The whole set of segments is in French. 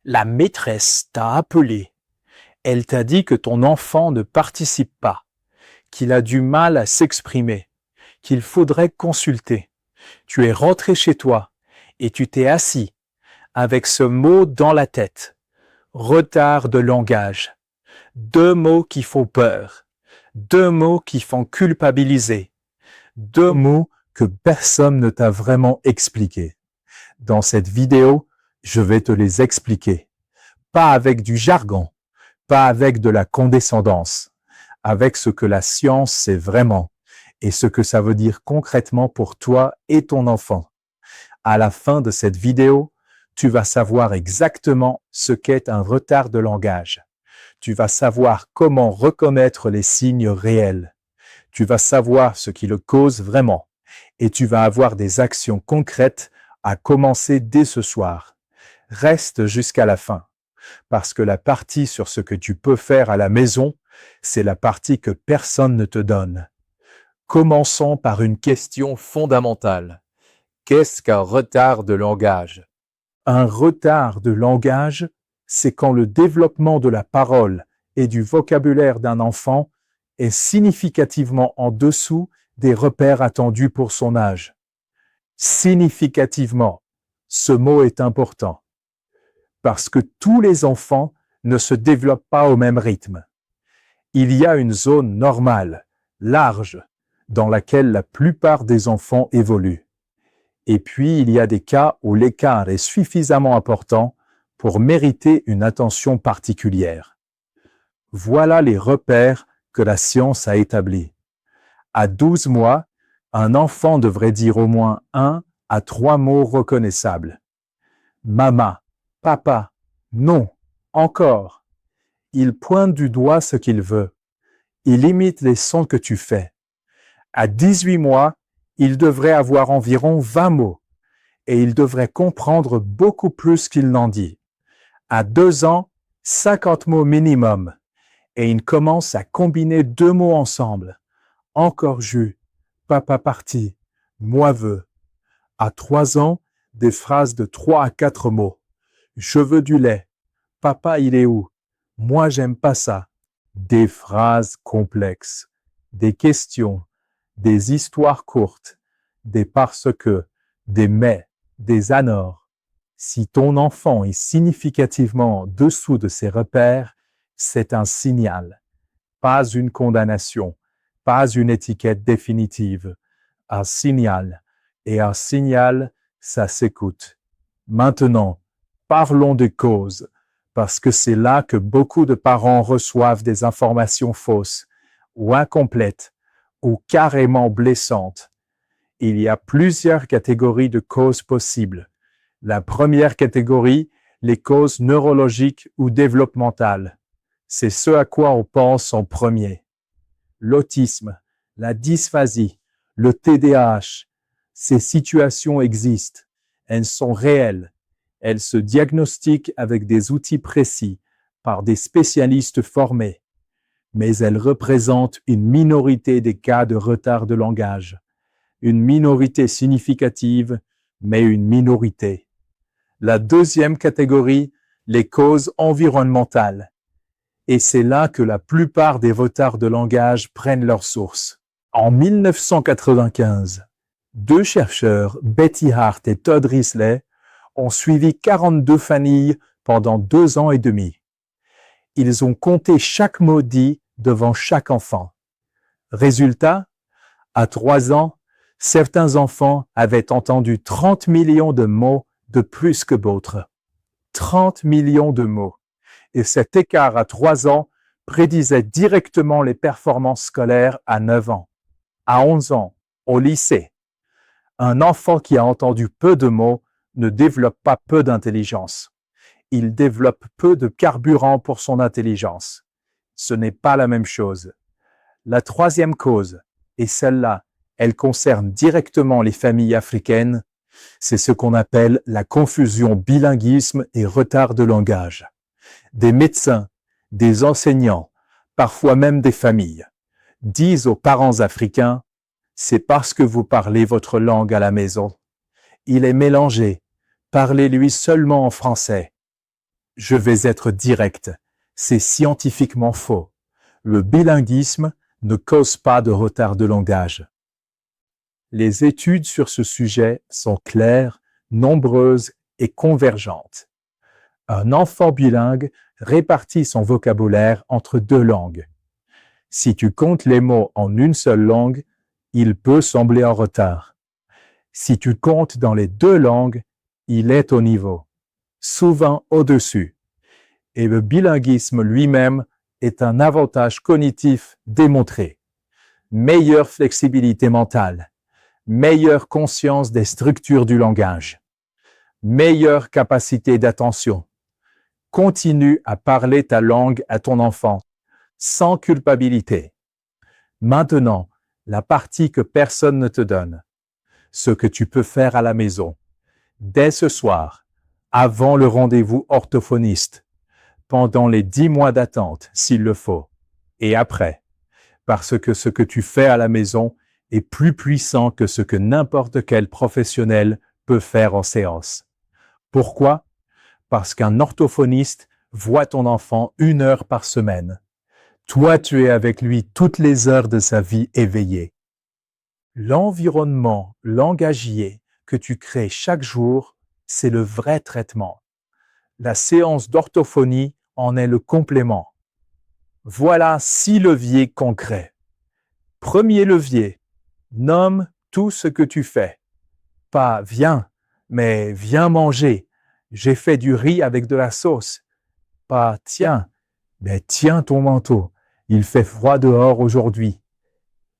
La maîtresse t'a appelé. Elle t'a dit que ton enfant ne participe pas, qu'il a du mal à s'exprimer, qu'il faudrait consulter. Tu es rentré chez toi et tu t'es assis avec ce mot dans la tête. Retard de langage. 2 mots qui font peur. 2 mots qui font culpabiliser. 2 mots que personne ne t'a vraiment expliqué. Dans cette vidéo, je vais te les expliquer. Pas avec du jargon, pas avec de la condescendance, avec ce que la science sait vraiment et ce que ça veut dire concrètement pour toi et ton enfant. À la fin de cette vidéo, tu vas savoir exactement ce qu'est un retard de langage. Tu vas savoir comment reconnaître les signes réels. Tu vas savoir ce qui le cause vraiment et tu vas avoir des actions concrètes à commencer dès ce soir. Reste jusqu'à la fin, parce que la partie sur ce que tu peux faire à la maison, c'est la partie que personne ne te donne. Commençons par une question fondamentale. Qu'est-ce qu'un retard de langage? Un retard de langage, c'est quand le développement de la parole et du vocabulaire d'un enfant est significativement en dessous des repères attendus pour son âge. Significativement, ce mot est important, parce que tous les enfants ne se développent pas au même rythme. Il y a une zone normale, large, dans laquelle la plupart des enfants évoluent. Et puis, il y a des cas où l'écart est suffisamment important pour mériter une attention particulière. Voilà les repères que la science a établis. À 12 mois, un enfant devrait dire au moins 1 à 3 mots reconnaissables. Maman, papa, non, encore. Il pointe du doigt ce qu'il veut. Il imite les sons que tu fais. À 18 mois, il devrait avoir environ 20 mots et il devrait comprendre beaucoup plus qu'il n'en dit. À 2 ans, 50 mots minimum et il commence à combiner 2 mots ensemble. Encore jus, papa parti, moi veux. À 3 ans, des phrases de 3 à 4 mots. Je veux du lait. Papa, il est où? Moi, j'aime pas ça. Des phrases complexes, des questions, des histoires courtes, des parce que, des mais, des alors. Si ton enfant est significativement en dessous de ses repères, c'est un signal, pas une condamnation, pas une étiquette définitive, un signal. Et un signal, ça s'écoute. Maintenant, parlons des causes, parce que c'est là que beaucoup de parents reçoivent des informations fausses, ou incomplètes, ou carrément blessantes. Il y a plusieurs catégories de causes possibles. La première catégorie, les causes neurologiques ou développementales. C'est ce à quoi on pense en premier. L'autisme, la dysphasie, le TDAH, ces situations existent. Elles sont réelles. Elles se diagnostiquent avec des outils précis, par des spécialistes formés. Mais elles représentent une minorité des cas de retard de langage. Une minorité significative, mais une minorité. La deuxième catégorie, les causes environnementales. Et c'est là que la plupart des retards de langage prennent leur source. En 1995, 2 chercheurs, Betty Hart et Todd Risley, ont suivi 42 familles pendant 2 ans et demi. Ils ont compté chaque mot dit devant chaque enfant. Résultat, à 3 ans, certains enfants avaient entendu 30 millions de mots de plus que d'autres. 30 millions de mots. Et cet écart à 3 ans prédisait directement les performances scolaires à 9 ans, à 11 ans, au lycée. Un enfant qui a entendu peu de mots ne développe pas peu d'intelligence. Il développe peu de carburant pour son intelligence. Ce n'est pas la même chose. La troisième cause, et celle-là, elle concerne directement les familles africaines, c'est ce qu'on appelle la confusion bilinguisme et retard de langage. Des médecins, des enseignants, parfois même des familles, disent aux parents africains « c'est parce que vous parlez votre langue à la maison. Il est mélangé, parlez-lui seulement en français. » Je vais être direct. C'est scientifiquement faux. Le bilinguisme ne cause pas de retard de langage. Les études sur ce sujet sont claires, nombreuses et convergentes. Un enfant bilingue répartit son vocabulaire entre 2 langues. Si tu comptes les mots en une seule langue, il peut sembler en retard. Si tu comptes dans les 2 langues, il est au niveau, souvent au-dessus. Et le bilinguisme lui-même est un avantage cognitif démontré. Meilleure flexibilité mentale, meilleure conscience des structures du langage, meilleure capacité d'attention. Continue à parler ta langue à ton enfant, sans culpabilité. Maintenant, la partie que personne ne te donne. Ce que tu peux faire à la maison, dès ce soir, avant le rendez-vous orthophoniste, pendant les 10 mois d'attente, s'il le faut, et après, parce que ce que tu fais à la maison est plus puissant que ce que n'importe quel professionnel peut faire en séance. Pourquoi? Parce qu'un orthophoniste voit ton enfant 1 heure par semaine. Toi, tu es avec lui toutes les heures de sa vie éveillée. L'environnement langagier que tu crées chaque jour, c'est le vrai traitement. La séance d'orthophonie en est le complément. Voilà 6 leviers concrets. Premier levier, nomme tout ce que tu fais. Pas viens, mais viens manger. J'ai fait du riz avec de la sauce. Pas tiens, mais tiens ton manteau. Il fait froid dehors aujourd'hui.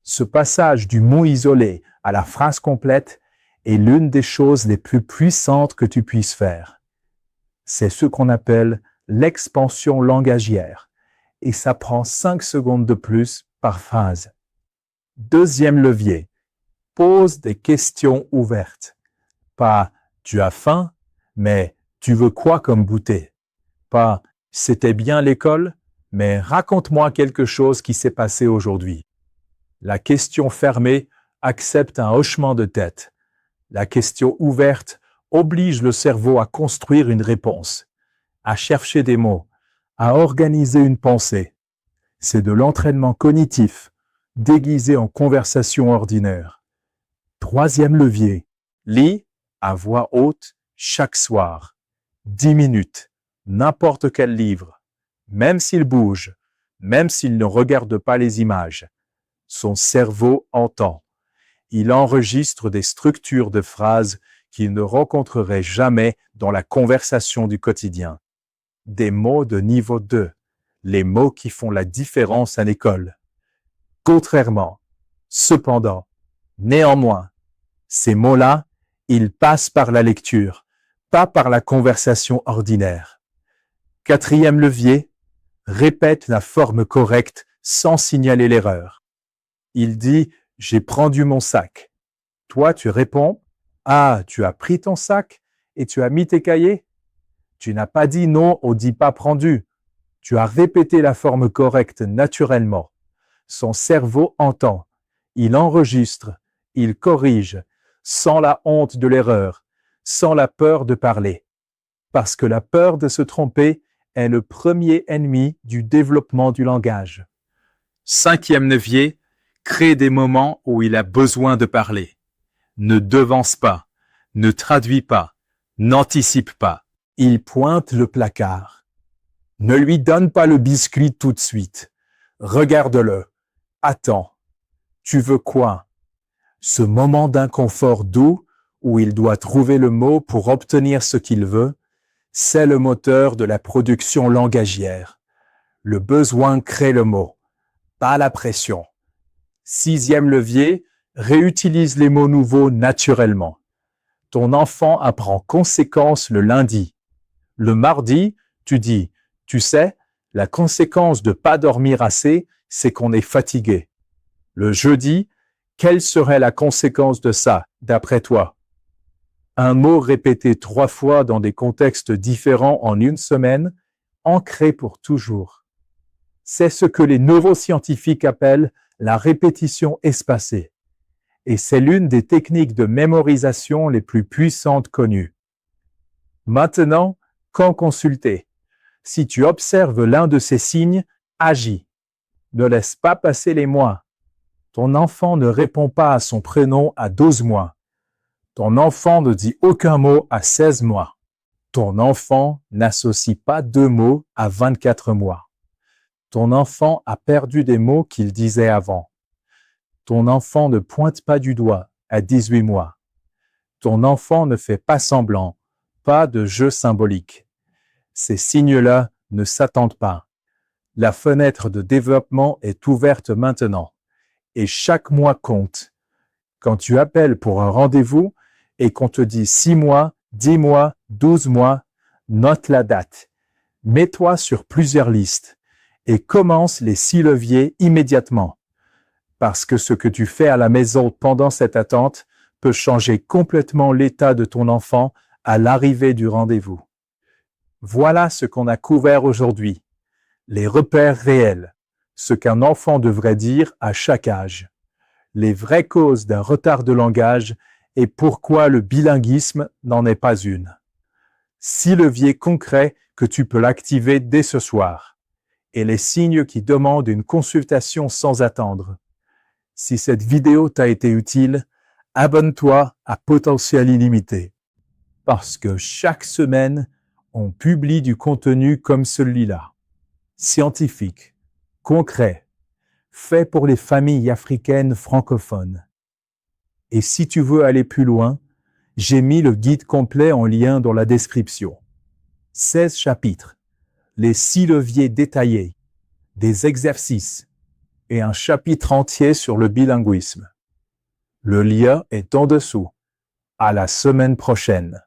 Ce passage du mot isolé à la phrase complète est l'une des choses les plus puissantes que tu puisses faire. C'est ce qu'on appelle l'expansion langagière et ça prend 5 secondes de plus par phrase. Deuxième levier, pose des questions ouvertes. Pas « tu as faim ?» mais « tu veux quoi comme goûter ?» Pas « c'était bien l'école ?» mais « raconte-moi quelque chose qui s'est passé aujourd'hui ?» La question fermée accepte un hochement de tête. La question ouverte oblige le cerveau à construire une réponse, à chercher des mots, à organiser une pensée. C'est de l'entraînement cognitif, déguisé en conversation ordinaire. Troisième levier, lis à voix haute chaque soir. 10 minutes, n'importe quel livre, même s'il bouge, même s'il ne regarde pas les images. Son cerveau entend. Il enregistre des structures de phrases qu'il ne rencontrerait jamais dans la conversation du quotidien. Des mots de niveau 2, les mots qui font la différence à l'école. Contrairement, cependant, néanmoins, ces mots-là, ils passent par la lecture, pas par la conversation ordinaire. Quatrième levier, répète la forme correcte sans signaler l'erreur. Il dit « j'ai prendu mon sac ». Toi, tu réponds « ah, tu as pris ton sac et tu as mis tes cahiers ?» Tu n'as pas dit non ou dit pas prendu. Tu as répété la forme correcte naturellement. Son cerveau entend. Il enregistre. Il corrige. Sans la honte de l'erreur. Sans la peur de parler. Parce que la peur de se tromper est le premier ennemi du développement du langage. Cinquième levier, crée des moments où il a besoin de parler. Ne devance pas. Ne traduis pas. N'anticipe pas. Il pointe le placard. Ne lui donne pas le biscuit tout de suite. Regarde-le. Attends. Tu veux quoi? Ce moment d'inconfort doux où il doit trouver le mot pour obtenir ce qu'il veut, c'est le moteur de la production langagière. Le besoin crée le mot, pas la pression. Sixième levier, réutilise les mots nouveaux naturellement. Ton enfant apprend conséquence le lundi. Le mardi, tu dis, tu sais, la conséquence de pas dormir assez, c'est qu'on est fatigué. Le jeudi, quelle serait la conséquence de ça, d'après toi? Un mot répété 3 fois dans des contextes différents en une semaine, ancré pour toujours. C'est ce que les neuroscientifiques appellent la répétition espacée. Et c'est l'une des techniques de mémorisation les plus puissantes connues. Maintenant, quand consulter? Si tu observes l'un de ces signes, agis. Ne laisse pas passer les mois. Ton enfant ne répond pas à son prénom à 12 mois. Ton enfant ne dit aucun mot à 16 mois. Ton enfant n'associe pas 2 mots à 24 mois. Ton enfant a perdu des mots qu'il disait avant. Ton enfant ne pointe pas du doigt à 18 mois. Ton enfant ne fait pas semblant, pas de jeu symbolique. Ces signes-là ne s'attendent pas. La fenêtre de développement est ouverte maintenant et chaque mois compte. Quand tu appelles pour un rendez-vous et qu'on te dit 6 mois, 10 mois, 12 mois, note la date. Mets-toi sur plusieurs listes et commence les 6 leviers immédiatement. Parce que ce que tu fais à la maison pendant cette attente peut changer complètement l'état de ton enfant à l'arrivée du rendez-vous. Voilà ce qu'on a couvert aujourd'hui. Les repères réels, ce qu'un enfant devrait dire à chaque âge, les vraies causes d'un retard de langage et pourquoi le bilinguisme n'en est pas une. 6 leviers concrets que tu peux l'activer dès ce soir et les signes qui demandent une consultation sans attendre. Si cette vidéo t'a été utile, abonne-toi à Potentiel Illimité parce que chaque semaine, on publie du contenu comme celui-là. Scientifique, concret, fait pour les familles africaines francophones. Et si tu veux aller plus loin, j'ai mis le guide complet en lien dans la description. 16 chapitres, les 6 leviers détaillés, des exercices et un chapitre entier sur le bilinguisme. Le lien est en dessous. À la semaine prochaine.